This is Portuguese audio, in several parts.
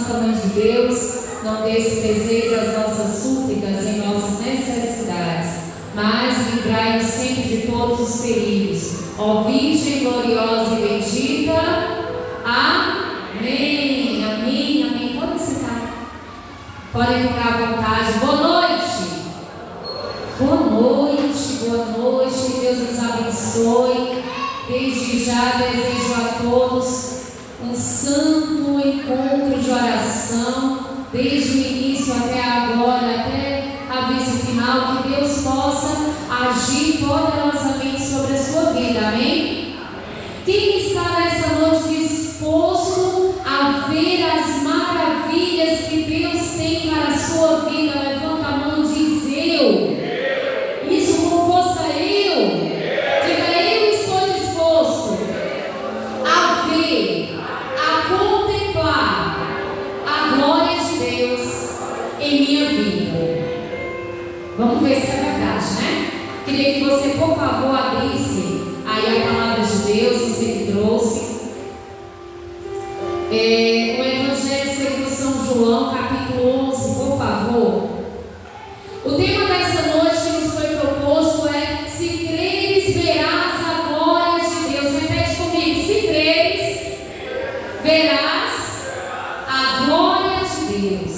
Santa Mãe de Deus, não desprezeis as nossas súplicas em nossas necessidades, mas livrai-nos sempre de todos os perigos. Ó Virgem gloriosa e bendita. Amém, amém, amém. Podem sentar. Podem ficar à vontade. Boa noite. Boa noite, boa noite. Que Deus nos abençoe. Desde já desejo a todos um santo encontro de oração, desde o início até agora, até a vez final, que Deus possa agir poderosamente sobre a sua vida, amém? Quem está nessa noite disposto a ver as maravilhas que Deus tem para a sua vida? Levanta a mão e diz: eu. Isso com força, eu. Diga: eu estou disposto a ver, a contemplar a glória de Deus em minha vida. Vamos ver se é verdade, né? Queria que você, por favor, abrisse aí a palavra de Deus, você que trouxe. O Evangelho segundo São João, capítulo 11, por favor. O tema dessa noite que nos foi proposto é: se creres, verás a glória de Deus. Repete comigo: se creres, verás a glória de Deus.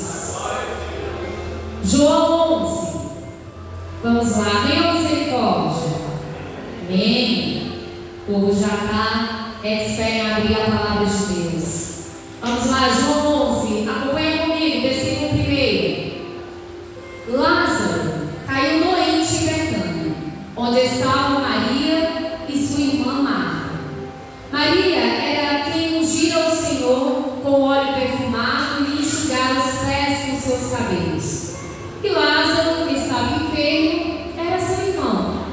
João 11. Vamos lá, amém ou misericórdia? Amém. O povo já está expert em abrir a palavra de Deus. Vamos lá, João 11, acompanha comigo, versículo 1. Lázaro caiu doente em Betânia, onde estavam Maria e sua irmã Marta. Maria era quem ungira o Senhor com óleo perfumado e lhe enxugara os pés com seus cabelos. E Lázaro, que estava enfermo, era seu irmão.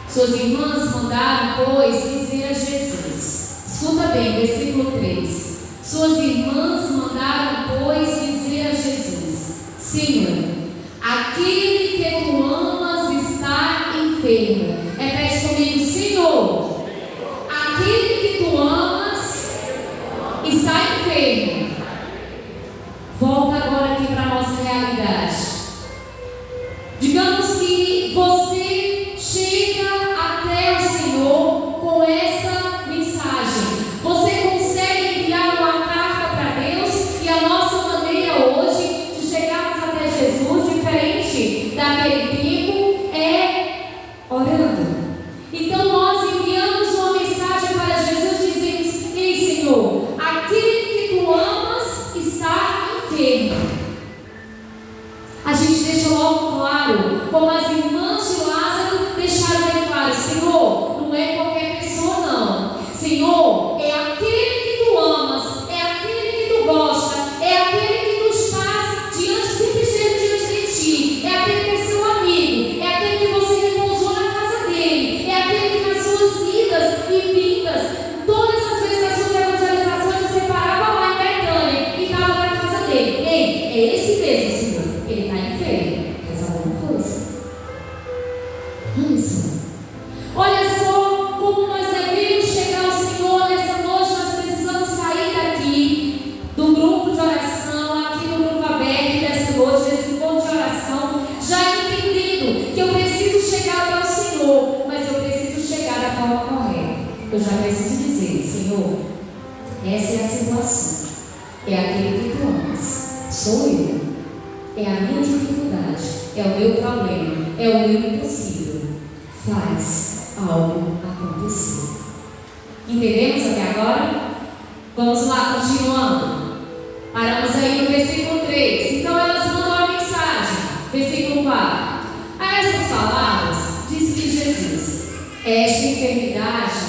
Suas irmãs mandaram, pois, dizer a Jesus. Escuta bem, versículo 3. Suas irmãs mandaram, pois, dizer a Jesus: Senhor, aquele que tu amas está enfermo. Repete comigo: Senhor, aquele que tu amas está enfermo. Volta agora aqui para a nossa realidade. Digamos que você chega até o Senhor com essa mensagem. Você consegue enviar uma carta para Deus, e a nossa maneira hoje de chegarmos até Jesus, diferente daquele tempo, é orando. Então nós enviamos uma mensagem para Jesus, dizemos: ei Senhor, aquele que tu amas está enfermo. A gente deixa logo claro, como as irmãs de Lázaro deixaram bem claro: Senhor, não é qualquer pessoa não. Senhor, é aquele que tu amas, é aquele que tu gosta, é aquele que tu estás diante, sempre esteve diante de ti, é aquele que é seu amigo, é aquele que você repousou na casa dele, é aquele que nas suas idas e vindas, todas as vezes das suas evangelizações, você parava lá em Betânia e estava na casa dele. Ei, é esse mesmo, Senhor. Ele está enfermo. Faz alguma coisa. Isso. Olha só como nós devemos chegar ao Senhor nessa noite. Nós precisamos sair daqui do grupo de oração, aqui do grupo aberto dessa noite, desse encontro de oração, já entendendo que eu preciso chegar até o Senhor, mas eu preciso chegar da forma correta. Eu já preciso dizer: Senhor, essa é a situação. É aquele que tu amas. Sou eu. É a minha dificuldade, é o meu problema, é o meu impossível. Faz algo acontecer. Entendemos até agora? Vamos lá, continuando. Paramos aí no versículo 3. Então elas mandam a mensagem. Versículo 4. A essas palavras, disse-lhe Jesus: esta enfermidade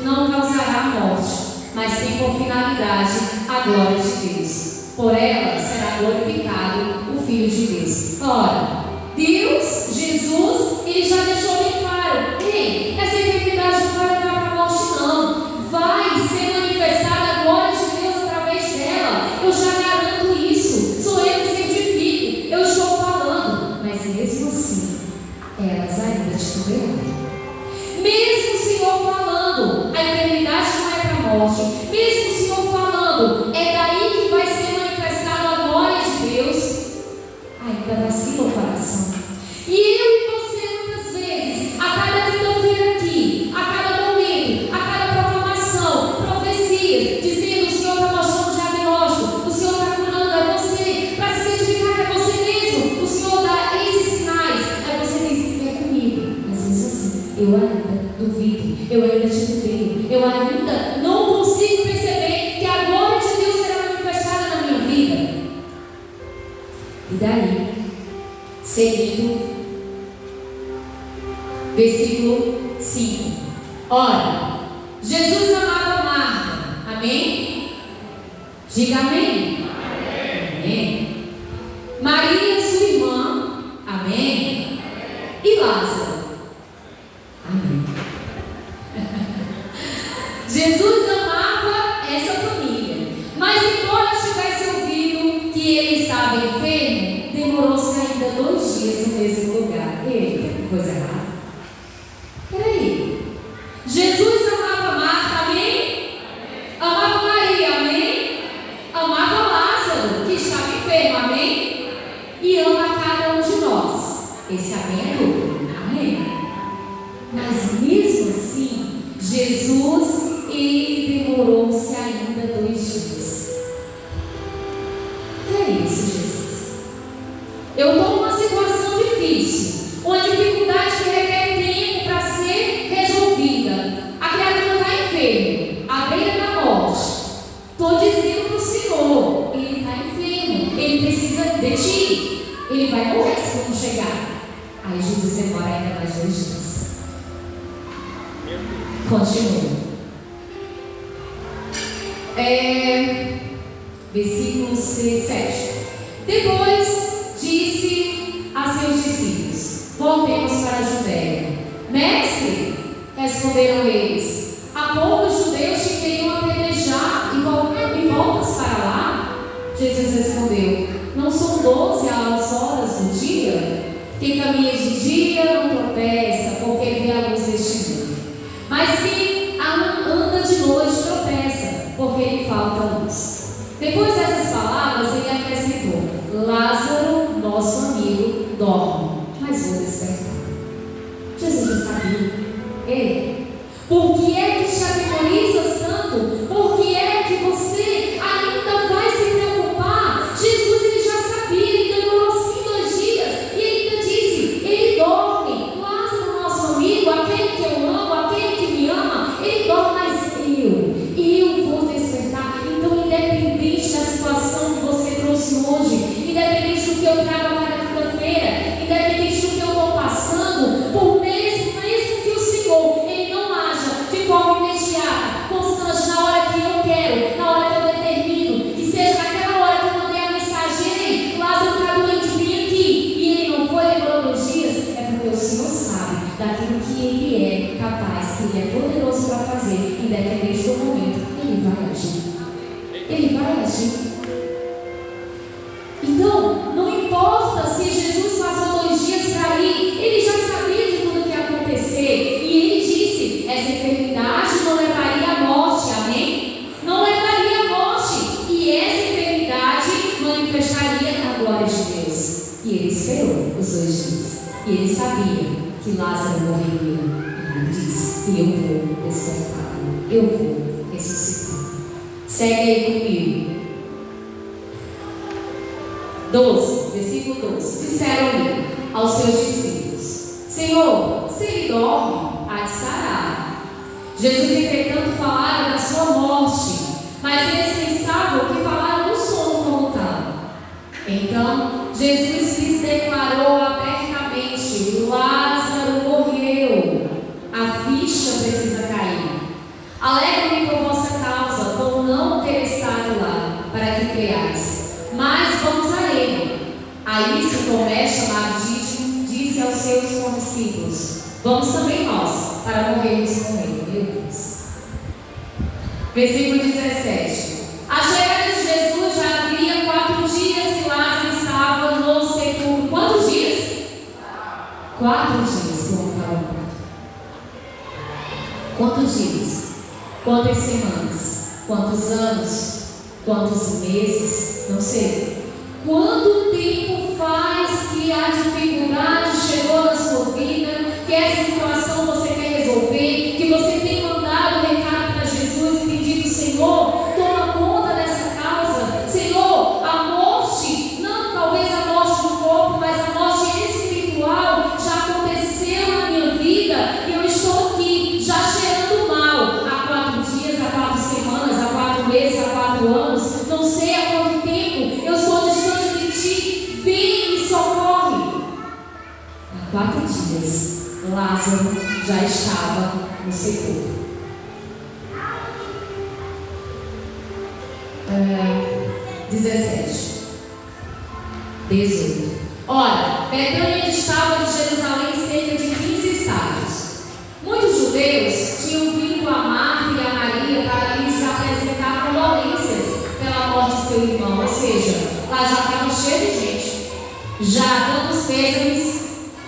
não causará morte, mas tem por finalidade a glória de Deus. Por ela será glorificado o Filho de Deus. Ora, Deus, Jesus, ele já deixou bem claro: ei, essa enfermidade não vai levar para a morte não. Vai ser manifestada a glória de Deus através dela. Eu já garanto isso. Sou eu que certifico. Eu estou falando. Mas mesmo assim, elas ainda titubearam. Mesmo o Senhor falando, a enfermidade não é para a morte. Mesmo o Senhor falando, é daí que vai ser manifestado a E daí, seguindo, versículo 5. Ora, Jesus amava Marta. Amém? Diga amém. Amém. Maria, sua irmã. Amém. E Lázaro. Amém. Jesus amava essa família, mas embora tivesse ouvido que ele estava enfermo, demorou-se ainda 2 dias no mesmo lugar. Eita, coisa errada. Peraí. Jesus amava Marta, amém? Amava Maria, amém? Amava Lázaro, que estava enfermo, amém? E ama cada um de nós. Esse amém é duplo, amém? Mas mesmo assim, Jesus, ele demorou-se ainda 2 dias. Que é isso, Jesus? Eu estou numa situação difícil, uma dificuldade que requer tempo para ser resolvida. A criatura está enferma, à beira da morte. Estou dizendo para o Senhor, ele está enfermo, ele precisa de ti, ele vai morrer se não chegar. Aí Jesus demora ainda mais 2 dias. Continua. Versículo 7. Depois disse a seus discípulos: voltemos para a Judéia. Mestre, responderam eles, há pouco os judeus te queriam apedrejar e voltas para lá? Jesus respondeu: não são 12 as horas do dia? Quem caminha de dia não tropeça, porque vê a luz deste mundo. Mas quem anda de noite tropeça, porque lhe falta luz. Depois dessas palavras, ele acrescentou: Lázaro, nosso amigo, dorme, mas vou despertar. Jesus já sabia. Ei, por que é que te atemorizas tanto? Por que é que você ainda vai se preocupar? Jesus, ele já sabia, ele demorou assim 2 dias, e ele ainda disse: ele dorme. Lázaro, nosso amigo, aquele que eu amo, aquele que me ama, ele dorme, mas eu vou despertar. Então, independente da situação que você trouxe hoje, independente do que eu trago para a quinta-feira, independente do que eu estou passando, por mesmo que o Senhor, ele não haja de forma imediata, constante, na hora que eu quero, na hora que eu determino, que seja naquela hora que eu mandei a mensagem: ei, Lázaro está doente, vem aqui, e ele não foi, demorou 2 dias, é porque o Senhor sabe daquilo que ele é capaz, que ele é poderoso para fazer, independente do momento, ele vai agir. Ele vai agir. Então, não importa se Jesus passou 2 dias para ir, ele já sabia de tudo que ia acontecer. E ele disse: essa enfermidade não levaria à morte, amém? Não levaria à morte. E essa enfermidade manifestaria a glória de Deus. E ele esperou os 2 dias. E ele sabia que Lázaro morreria. E ele disse: eu vou despertar, eu vou ressuscitar. Segue aí comigo. 12, versículo 12. Disseram-lhe aos seus discípulos: Senhor, se ele dorme, há de sarar. Jesus, entretanto, falara da sua morte, mas eles pensavam que falaram do sono como tal. Então, Jesus lhes declarou abertamente: Lázaro morreu. A ficha precisa cair. Alegro-me por vossa causa, por não ter estado lá, para que creiais. Mas vamos a ele. A isso Tomé, chamado Dídimo, disse aos seus discípulos: vamos também nós, para morrermos com ele. Meu Deus. Versículo 17. A chegada de Jesus já havia 4 dias que Lázaro estava no sepulcro. Quantos dias? 4 dias, como Paulo. Quantos dias? Quantas semanas? Quantos anos? Quantos meses? Não sei. Quanto tempo faz que a dificuldade chegou na sua vida, que essa situação você quer resolver, que você tem mandado recado para Jesus e pedido: Senhor, toma conta dessa causa. Senhor, a morte, não talvez a morte do corpo, mas a morte espiritual já aconteceu na minha vida e eu estou aqui já cheirando mal há 4 dias, há 4 semanas, há 4 meses, há 4 anos, não sei há quanto tempo eu estou distante de ti. Vem Lázaro já estava no sepulcro. 17, 18. Ora, Betânia estava de Jerusalém cerca de 15 estádios. Muitos judeus tinham vindo a Marta e a Maria para lhes apresentar condolências pela morte de seu irmão, ou seja, lá já estava cheio de gente, já dando os pêsames,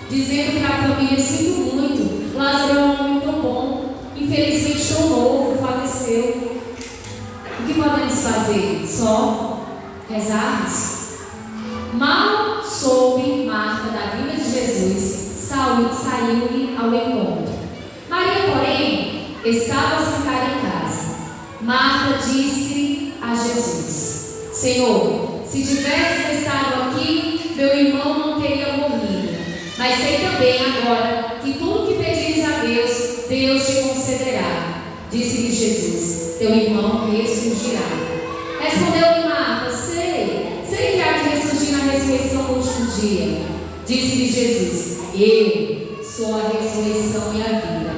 dizendo para a família: sinto muito, Lázaro é um homem tão bom, infelizmente tão novo, faleceu. O que podemos fazer? Só rezarmos. Mal soube Marta da vinda de Jesus, saiu-lhe ao encontro. Maria, porém, estava sentada em casa. Marta disse a Jesus: Senhor, se tivesse estado aqui, meu irmão não teria morrido. Mas sei também agora que tudo que pedires a Deus, Deus te concederá. Disse-lhe Jesus: teu irmão ressurgirá. Respondeu-lhe Marta: sei que há de ressurgir na ressurreição no último dia. Disse-lhe Jesus: eu sou a ressurreição e a vida.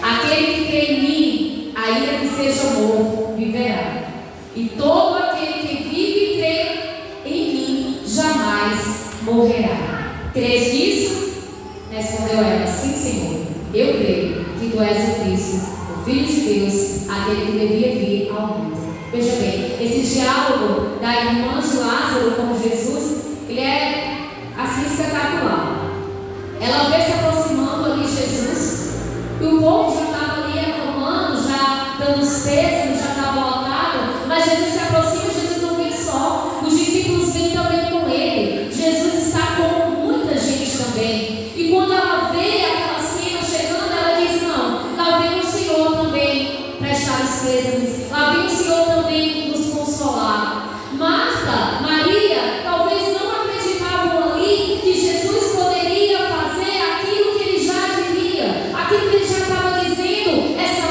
Aquele que crê em mim, ainda que seja morto, viverá. E todo aquele que vive e crê em mim, jamais morrerá. Crês nisso? Respondeu ela: sim, Senhor, eu creio que tu és o Cristo, o Filho de Deus, aquele que devia vir ao mundo. Veja bem, esse diálogo da irmã de Lázaro com Jesus, ele é assim espetacular. Ela vê se aproximando ali de Jesus, e o povo já estava ali aclamando, já dando os pêsames, já estava lotado, mas Jesus se aproxima. Jesus não vem só, os discípulos vêm também com ele. Jesus está com muita gente também, e quando ela vê aquela cena chegando, ela diz: não, lá vem o Senhor também prestar os pêsames, lá vem o Senhor também nos consolar. Marta, Maria, talvez não acreditavam ali que Jesus poderia fazer aquilo que ele já diria, aquilo que ele já estava dizendo: essa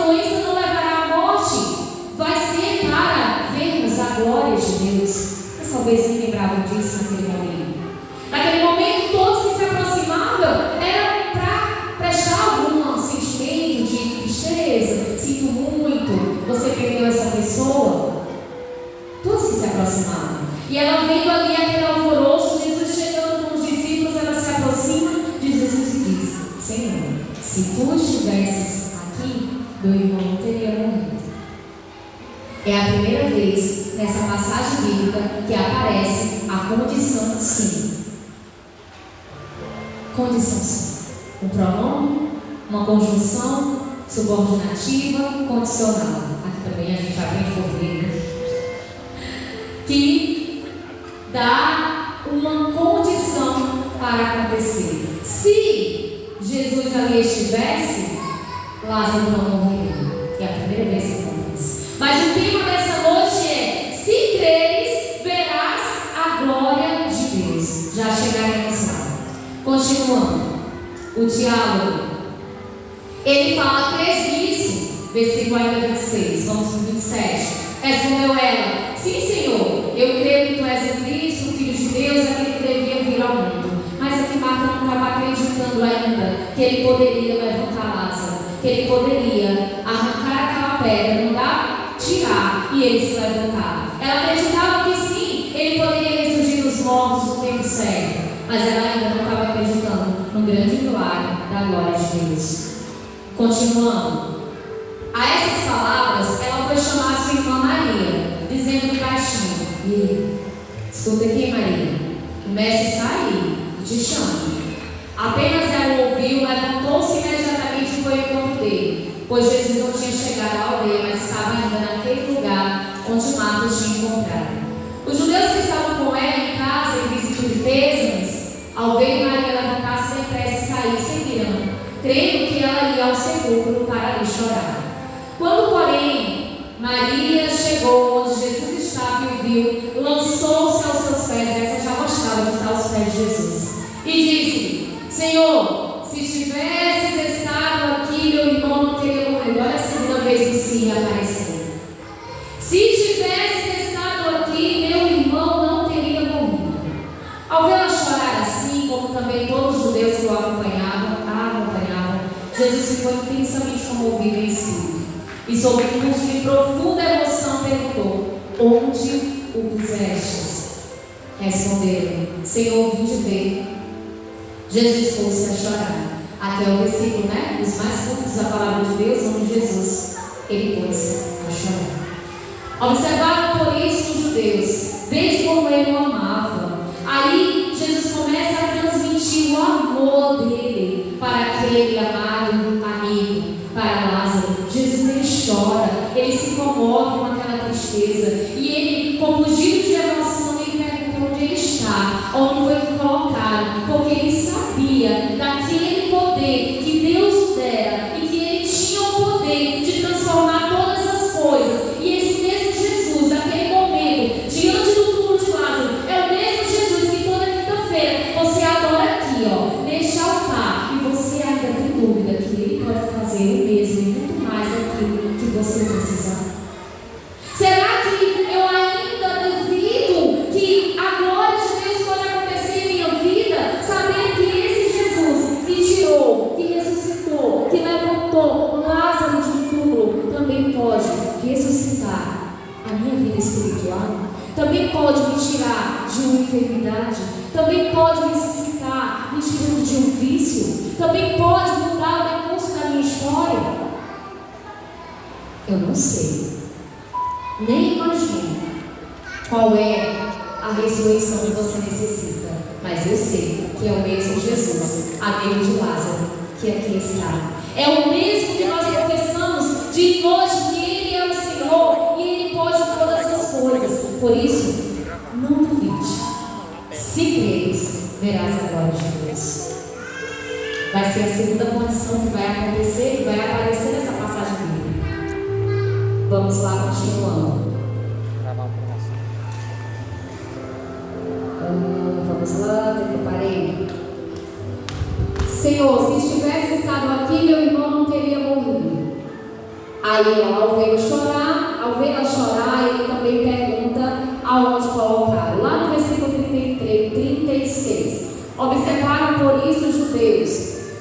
doença não levará à morte, vai ser para vermos a glória de Deus. Mas talvez nem lembravam disso naquele momento. Naquele momento, todos que se aproximavam era para prestar algum sentimento de tristeza: sinto muito, você perdeu essa pessoa. Todos que se aproximavam. E ela vendo ali aquele alvoroço, Jesus chegando com os discípulos, ela se aproxima de Jesus e diz: Senhor, se tu estivesses aqui, meu irmão não teria morrido. É a primeira vez nessa passagem bíblica que aparece a condição sim. Condição sim. Um pronome, uma conjunção subordinativa, condicional. Aqui também a gente aprende português, que dá uma condição para acontecer. Se Jesus ali estivesse, Lázaro não morreria. É a primeira vez que acontece. Mas o tema dessa noite é: se creres, verás a glória de Deus. Já chegaremos lá. Continuando o diálogo, ele fala: crês nisso? Versículo ainda 26, vamos para 27. Respondeu ela: sim, Senhor, eu creio que tu és o Cristo, o Filho de Deus, aquele que devia vir ao mundo. Mas aqui Marta não estava acreditando ainda que ele poderia levantar Lázaro, que ele poderia arrancar aquela pedra, mandar tirar e ele se levantar. Ela acreditava que sim, ele poderia ressurgir dos mortos no tempo certo, mas ela ainda não estava acreditando no grande milagre da glória de Deus. Continuando, a essas palavras, ela foi chamar a sua irmã Maria, dizendo-lhe baixinho: e, escuta aqui, Maria, o mestre está aí e te chama. Apenas ela ouviu, levantou-se imediatamente e foi ao encontro dele, pois Jesus não tinha chegado à aldeia, mas estava ainda naquele lugar onde Marta tinha encontrado. Os judeus que estavam com ela em casa, em visita de pêsames, ao ver Maria levantar-se depressa e sair, seguiram, crendo que ela ia ao sepulcro para ali chorar. Quando, porém, Maria chegou onde Jesus estava e o viu, lançou-se aos seus pés. Essa já gostava de estar aos pés de Jesus. E disse: Senhor, se tivesses estado aqui, meu irmão não teria morrido. Olha a segunda vez que sim apareceu. Se tivesses estado aqui, meu irmão não teria morrido. Ao vê-la chorar assim, como também todos os judeus que o acompanhavam, comovido em espírito, e sob impulso de profunda emoção perguntou: onde o pusestes? Responderam: Senhor, vim te ver. Jesus pôs-se a chorar. Aqui é o versículo, né? Os mais curtos da palavra de Deus, onde Jesus, ele pôs-se a chorar. Observaram por isso os judeus, vede como ele o amava. Aí Jesus começa a transmitir o amor dele para aquele amado amigo, para Lázaro. Jesus, ele chora, ele se comove com aquela tristeza, e ele, com fugido de emoção, ele pergunta onde ele está, onde foi colocado, porque ele sabia daquele poder que Deus dera, e que ele tinha o poder de transformar todas as coisas. E esse mesmo Jesus, naquele momento, diante do túmulo de Lázaro, é o mesmo Jesus que toda quinta-feira você adora aqui, neste altar, e você ainda tem dúvida que ele pode fazer o mesmo e muito mais daquilo que você precisa. Será que eu ainda duvido que a glória de Deus pode acontecer em minha vida, sabendo que esse Jesus que tirou, que ressuscitou, que levantou Lázaro de um túmulo, também pode ressuscitar a minha vida espiritual? Também pode me tirar de uma enfermidade? Também pode me ressuscitar, me tirando de um vício? Também pode mudar o decurso da minha história? Eu não sei, nem imagino qual é a ressurreição que você necessita, mas eu sei que é o mesmo Jesus, amigo de Lázaro, que aqui está. É o mesmo que nós confessamos de hoje, que Ele é o Senhor e Ele pode todas as coisas. Por isso, não duvide. Se creres, verás a glória de Deus. Vai ser a segunda condição que vai acontecer, que vai aparecer nessa passagem bíblica. Vamos lá, continuando. Vamos lá, onde eu parei? Senhor, se estivesse estado aqui, meu irmão não teria morrido. Aí, ao vê-la chorar, ele também pergunta aonde colocaram. Lá no versículo 33, 36. Observaram por isso os judeus,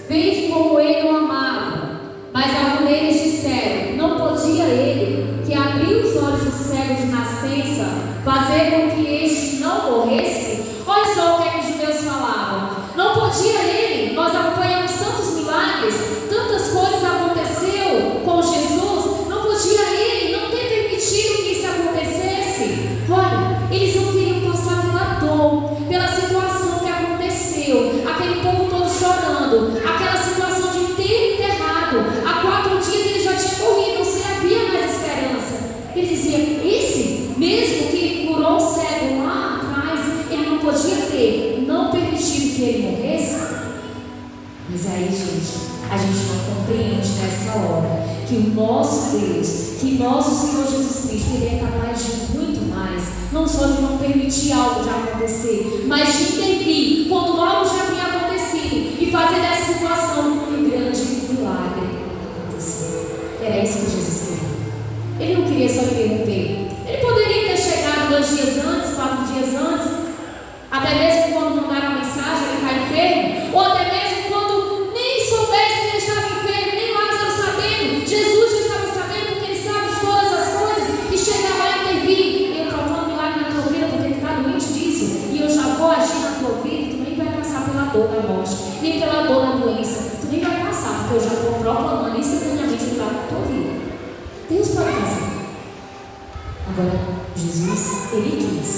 vede como ele o amava. Mas alguns deles disseram: não podia ele, que abriu os olhos dos cegos de nascença, fazer com que este não morresse? Olha só o que é que os judeus falavam. Não podia ele? Nós acompanhamos tantos milagres, tantas coisas aconteceu com Jesus. Não podia ele não ter permitido que isso acontecesse? Olha, eles não queriam passar pela dor, pela situação que aconteceu, aquele povo todo chorando, aquela situação de ter enterrado. Há 4 dias ele já tinha morrido, não se havia mais esperança. Ele dizia: esse mesmo que curou o cego lá atrás, ele não podia ter não permitido que ele morresse? Mas aí, a gente não compreende nessa hora que o nosso Deus, que nosso Senhor Jesus Cristo, Ele é capaz de muito mais, não só de não permitir algo de acontecer, mas de intervir quando algo já tinha acontecido e fazer dessa situação um grande milagre acontecer. Era isso que Jesus queria. Ele não queria só interromper. Ele poderia ter chegado 2 dias antes, 4 dias antes, até mesmo quando mandaram a mensagem, ele está enfermo, ou até mesmo quando nem soubesse que ele estava enfermo, nem Lázaro sabendo. Jesus já estava sabendo, porque ele sabe de todas as coisas, e chegava lá e intervir: eu proclamo milagre na tua vida, porque tu está doente disso, e eu já vou agir na tua vida. Tu nem vai passar pela dor da morte, nem pela dor da doença, tu nem vai passar, porque eu já estou proclamando instantaneamente o milagre na tua vida. Deus pode fazer. Agora, Jesus, ele quis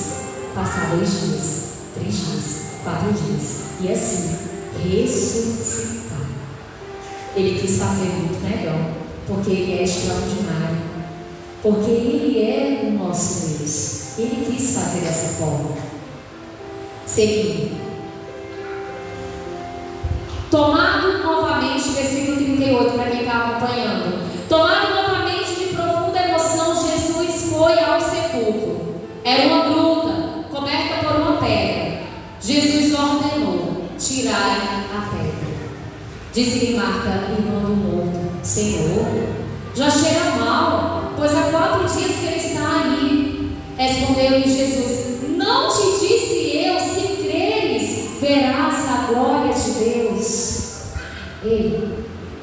passar 2 dias, 3 dias, 4 dias, e assim, ressuscitar. Ele quis fazer muito melhor, porque ele é extraordinário, porque ele é o nosso Deus. Ele quis fazer dessa forma. Seguindo. Tomado novamente, versículo 38, para quem está acompanhando. Tomado novamente de profunda emoção, Jesus foi ao sepulcro. Era uma gruta coberta por uma pedra. Jesus ordenou: tirai a pedra. Disse-lhe Marta, irmã do morto: Senhor, já cheira mal, pois há 4 dias que ele está aí. Respondeu-lhe Jesus: não te disse eu, se creres, verás a glória de Deus.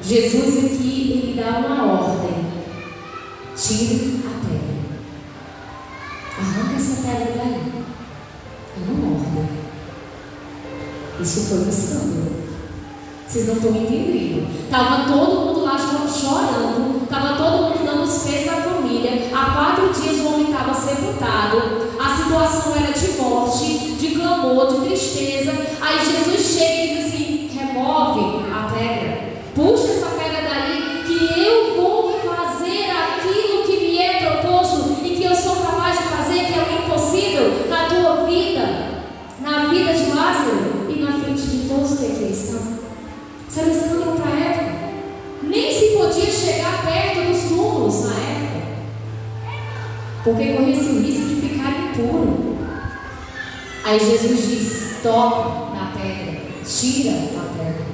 Jesus aqui, ele dá uma tire a pedra. Arranca essa pedra daí. É uma ordem. Isso foi um escândalo. Vocês não estão entendendo. Estava todo mundo lá chorando. Estava todo mundo dando os pés da família. Há 4 dias o homem estava sepultado. A situação era de morte, de clamor, de tristeza. Aí Jesus chega e diz assim: remove a pedra. Puxa essa pedra daí, que eu vou fazer aquilo que me é proposto e que eu sou capaz de fazer, que é o impossível na tua vida, na vida de Lázaro e na frente de todos que aqui estão. Isso era um escândalo para a época. Nem se podia chegar perto dos túmulos na época, porque corria-se o risco de ficar impuro. Aí Jesus diz: toca na pedra, tira a pedra.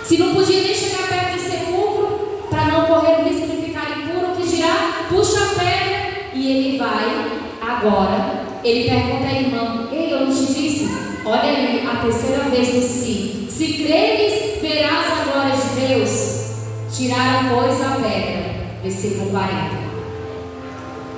Se não podia nem chegar perto do sepulcro, para não correr o risco de ficar impuro, que dirá, puxa a pedra. E ele vai, agora, ele pergunta à irmã: ei, eu não te disse? Olha aí, a terceira vez no se creres, verás a glória de Deus. Tiraram, pois, a pedra. Versículo 40.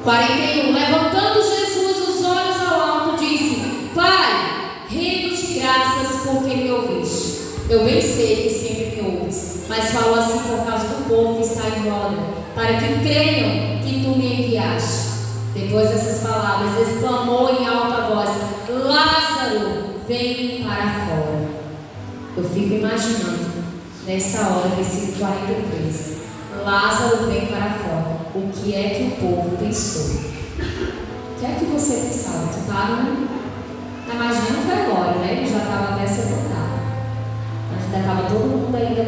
41. Levantando Jesus os olhos ao alto, disse: Pai, rendo-te graças porque me ouviste. Eu bem sei que sempre me ouves, mas falo assim por causa do povo que está em roda, para que creiam que tu me enviaste. Depois dessas palavras, exclamou em alta voz: Lázaro, vem para fora. Eu fico imaginando, nessa hora, versículo 43, Lázaro vem para fora. O que é que o povo pensou? O que é que você pensava? Tu estava imaginando velório, né? Ele já estava até sepultado. Ainda estava todo mundo ainda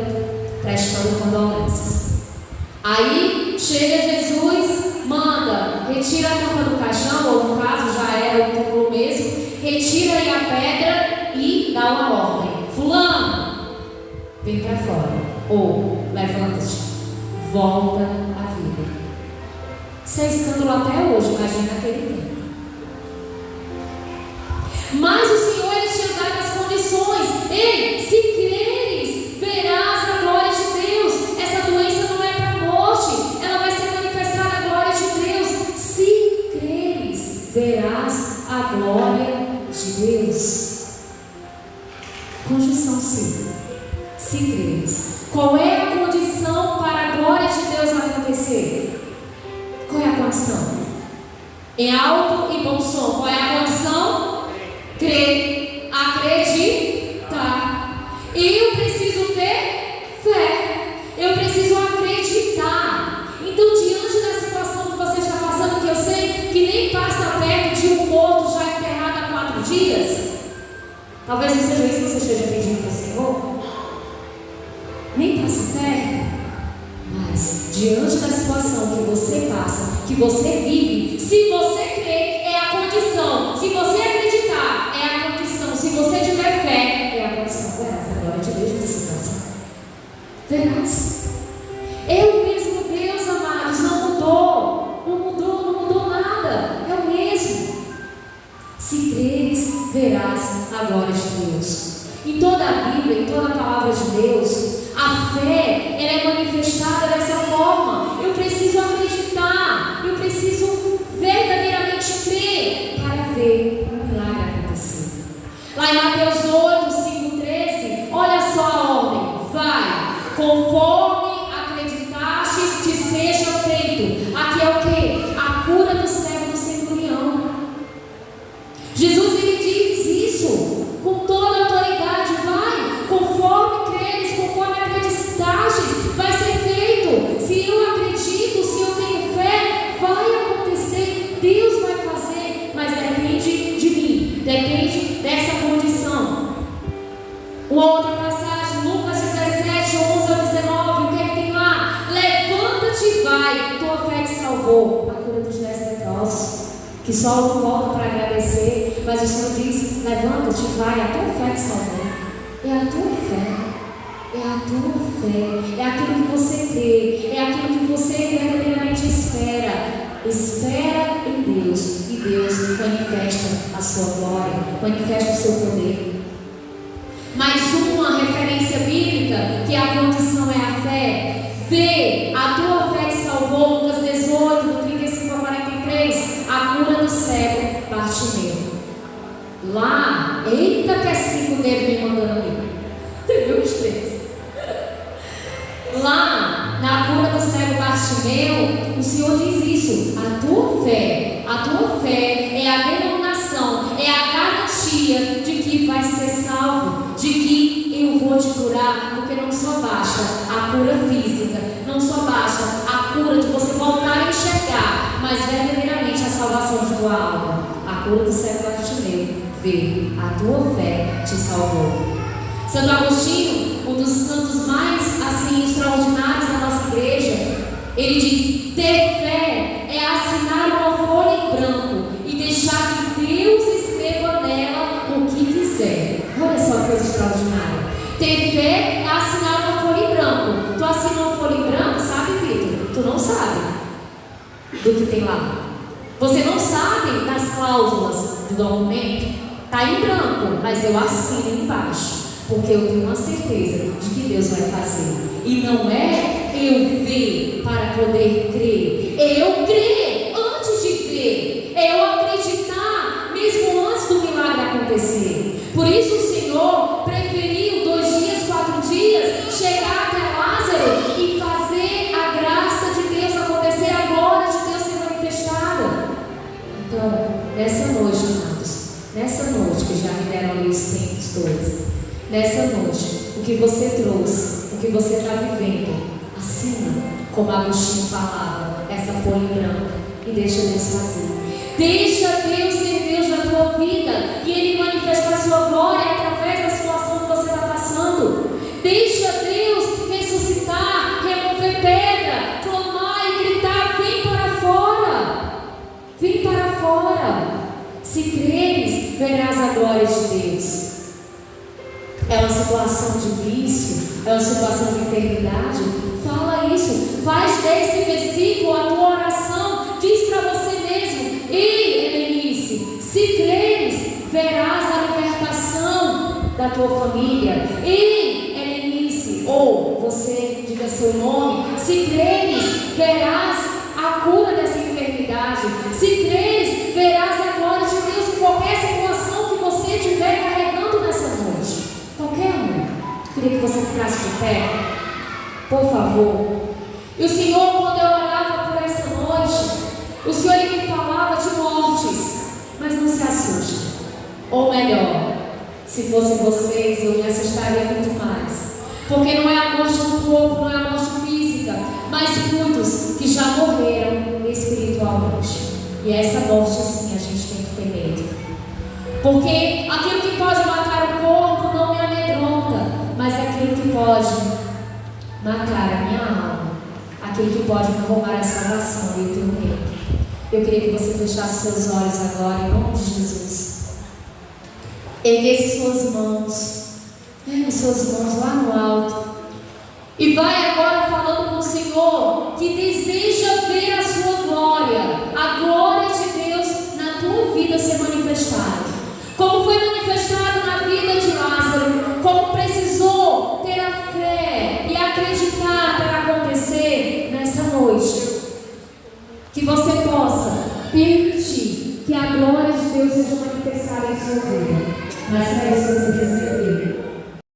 prestando condolências. Aí chega Jesus, manda, retira a tampa do caixão, ou no caso já era o túmulo mesmo, retira aí a pedra e dá uma ordem: fulano, vem para fora, ou levanta-te, volta à vida. Isso é escândalo até hoje, imagina naquele tempo. Mas o Senhor, ele tinha dado as condições. Ei, se creres, verás a glória de Deus. Essa doença não é para a morte, ela vai ser manifestada a glória de Deus. Se creres, verás a glória de Deus. Condição C. Se creres. Qual é a condição para a glória de Deus acontecer? Qual é a condição? Em alto e bom som. Qual é a condição? Crer, acreditar. Eu preciso ter fé. Eu preciso acreditar. Então, diante da situação que você está passando, que eu sei que nem passa perto de um morto já enterrado há 4 dias, talvez não seja isso que você esteja pedindo para o Senhor. Nem passa perto. Mas, diante da situação que você passa, que você vive, se você crer, é a condição. Se você acreditar, é a condição. Se você tiver fé, é a condição. Verás a glória de Deus nessa situação. Verás. É o mesmo Deus, amados. Não mudou. Não mudou, não mudou nada. É o mesmo. Se creres, verás a glória de Deus. Em toda a Bíblia, em toda a palavra de Deus, a fé, ela é manifestada dessa forma. Eu preciso acreditar, eu preciso verdadeiramente crer para ver o milagre acontecer. Lá em Mateus 8, 5, 13, olha só a ordem: vai, conforme acreditastes, te seja feito. Aqui é o que? A cura do cego do centurião. Jesus, ele diz isso com toda a autoridade: vai, conforme creres, conforme acreditastes, vai ser feito. Se eu acredito, se eu tenho fé, vai acontecer. Deus vai fazer, mas depende de mim, depende dessa condição. Uma outra passagem, Lucas 17, 11 a 19, o que é que tem lá? Levanta-te e vai, tua fé te salvou. A cura dos 10 leprosos, que só não volta para agradecer, mas o Senhor diz: levanta-te e vai, a tua fé te salvou. É a tua fé. É a tua fé, é aquilo que você crê, é aquilo que você verdadeiramente espera. Espera em Deus e Deus manifesta a sua glória, manifesta o seu poder. Mais uma referência bíblica, que a condição é a fé. Vê, a tua fé te salvou. Lucas 18, do 35 a 43, a cura do cego Bartimeu. Lá, eita que é 5 dele me mandando ali. Entendeu os 3? Lá, na cura do cego Bartimeu, o Senhor diz isso: a tua fé é a denominação, é a garantia de que vai ser salvo, de que eu vou te curar, porque não só basta a cura física, não só basta a cura de você voltar a enxergar, mas verdadeiramente a salvação de tua alma. A cura do cego Bartimeu, vê, a tua fé te salvou. Santo Agostinho, um dos santos mais assim extraordinários da nossa igreja, ele diz: ter fé é assinar uma folha em branco e deixar que Deus escreva nela o que quiser. Olha só que coisa extraordinária. Ter fé é assinar uma folha em branco. Tu assina uma folha em branco, sabe, Vitor? Tu não sabe do que tem lá. Você não sabe das cláusulas do documento. Está em branco, mas eu assino embaixo, porque eu tenho uma certeza de que Deus vai fazer. E não é eu ver para poder crer, é eu crer antes de ver, é eu acreditar mesmo antes do milagre acontecer. Por isso o Senhor preferiu 2 dias, 4 dias, chegar até Lázaro e fazer a graça de Deus acontecer, a glória de Deus ser manifestada. Então, nessa noite, amados, nessa noite que já me deram ali os tempos todos, nessa noite, o que você trouxe, o que você está vivendo, assina, como Agostinho falava, essa folha em branco, e deixa Deus fazer. Deixa Deus ser Deus na tua vida, e Ele manifestar a sua glória através da situação que você está passando. Deixa Deus ressuscitar, remover pedra, clamar e gritar: vem para fora, vem para fora. Se creres, verás a glória de Deus. É uma situação de vício, é uma situação de enfermidade, fala isso, faz desse versículo a tua oração, diz para você mesmo: ei, Helenice, se creres, verás a libertação da tua família. Ei, Helenice, ou você diga seu nome, se creres, verás a cura dessa enfermidade, se creres, verás a glória de Deus em qualquer situação que você estiver carregando nessa noite. Qualquer um. Queria que você ficasse de pé, por favor. E o Senhor, quando eu orava por essa noite, o Senhor me falava de mortes, mas não se assuste. Ou melhor, se fosse vocês, eu me assustaria muito mais, porque não é a morte do corpo, não é a morte física, mas muitos que já morreram espiritualmente. E essa morte, sim, a gente tem que ter medo, porque aquilo que pode matar o corpo não me amedronta, mas aquilo que pode matar a minha alma, aquilo que pode me roubar a salvação, eu tenho medo. Eu queria que você fechasse seus olhos agora, em nome de Jesus. Erguesse suas mãos, ergue suas mãos lá no alto, e vai agora falando com o Senhor que deseja ver a sua glória, a glória de Deus na tua vida ser manifestada. Como foi manifestado na vida de Lázaro, como precisou ter a fé e acreditar para acontecer nessa noite. Que você possa permitir que a glória de Deus seja manifestada em sua vida. Mas para isso você precisa crer.